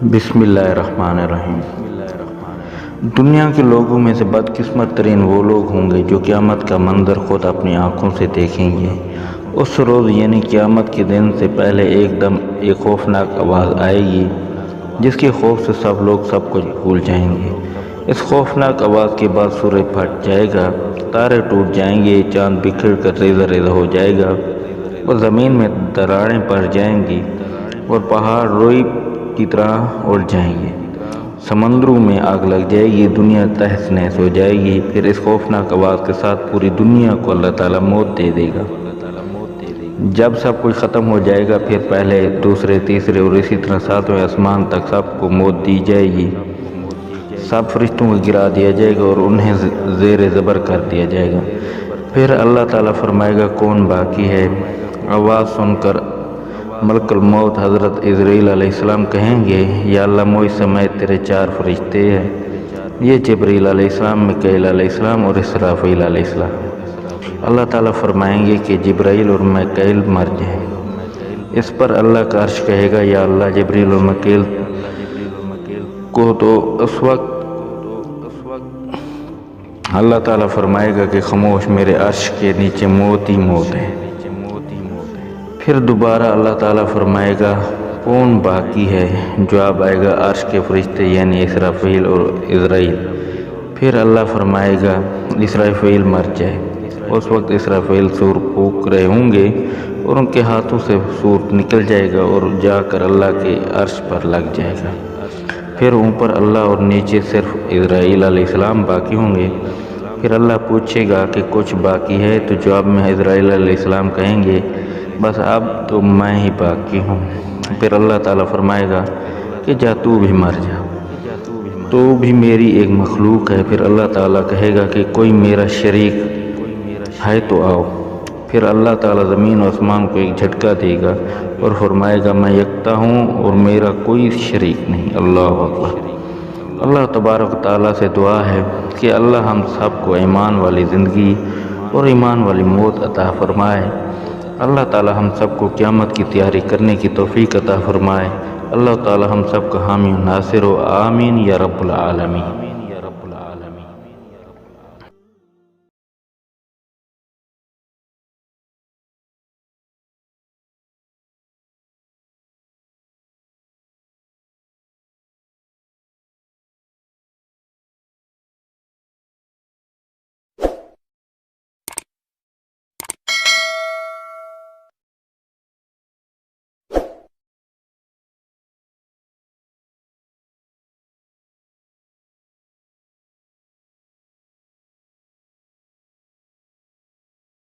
بسم اللہ الرحمن الرحیم۔ دنیا کے لوگوں میں سے بدقسمت ترین وہ لوگ ہوں گے جو قیامت کا منظر خود اپنی آنکھوں سے دیکھیں گے۔ اس روز یعنی قیامت کے دن سے پہلے ایک دم ایک خوفناک آواز آئے گی جس کے خوف سے سب لوگ سب کچھ بھول جائیں گے۔ اس خوفناک آواز کے بعد سورج پھٹ جائے گا، تارے ٹوٹ جائیں گے، چاند بکھر کر ریزہ ریزہ ہو جائے گا اور زمین میں دراڑیں پڑ جائیں گی اور پہاڑ روئی کی طرح اڑ جائیں گے، سمندروں میں آگ لگ جائے گی، دنیا تہس نہس ہو جائے گی۔ پھر اس خوفناک آواز کے ساتھ پوری دنیا کو اللہ تعالیٰ موت دے دے گا۔ جب سب کچھ ختم ہو جائے گا پھر پہلے، دوسرے، تیسرے اور اسی طرح ساتویں آسمان تک سب کو موت دی جائے گی۔ سب فرشتوں کو گرا دیا جائے گا اور انہیں زیر زبر کر دیا جائے گا۔ پھر اللہ تعالیٰ فرمائے گا کون باقی ہے؟ آواز سن کر ملک الموت حضرت عزرائیل علیہ السلام کہیں گے یا اللہ مجھ سمیت تیرے 4 فرشتے ہیں، یہ جبرائیل علیہ السلام، میکائیل علیہ السلام اور اسرافیل علیہ السلام۔ اللہ تعالیٰ فرمائیں گے کہ جبرائیل اور میکائیل مر جائیں۔ اس پر اللہ کا عرش کہے گا یا اللہ جبرائیل اور میکائیل کو تو اس وقت اللہ تعالیٰ فرمائے گا کہ خاموش، میرے عرش کے نیچے موت ہی موت ہے۔ پھر دوبارہ اللہ تعالیٰ فرمائے گا کون باقی ہے؟ جواب آئے گا عرش کے فرشتے یعنی اسرافیل اور عزرائیل۔ پھر اللہ فرمائے گا اسرافیل مر جائے۔ اس وقت اسرافیل سور پھونک رہے ہوں گے اور ان کے ہاتھوں سے سور نکل جائے گا اور جا کر اللہ کے عرش پر لگ جائے گا۔ پھر اوپر اللہ اور نیچے صرف عزرائیل علیہ السلام باقی ہوں گے۔ پھر اللہ پوچھے گا کہ کچھ باقی ہے؟ تو جواب میں عزرائیل علیہ السلام کہیں گے بس اب تو میں ہی باقی ہوں۔ پھر اللہ تعالیٰ فرمائے گا کہ جا تو بھی مر جا، تو بھی میری ایک مخلوق ہے۔ پھر اللہ تعالیٰ کہے گا کہ کوئی میرا شریک ہے تو آؤ۔ پھر اللہ تعالیٰ زمین و آسمان کو ایک جھٹکا دے گا اور فرمائے گا میں یکتا ہوں اور میرا کوئی شریک نہیں۔ اللہ اکبر۔ اللہ تبارک و تعالیٰ سے دعا ہے کہ اللہ ہم سب کو ایمان والی زندگی اور ایمان والی موت عطا فرمائے۔ اللہ تعالیٰ ہم سب کو قیامت کی تیاری کرنے کی توفیق عطا فرمائے۔ اللہ تعالیٰ ہم سب کا حامی و ناصر ہو، آمین یا رب العالمین۔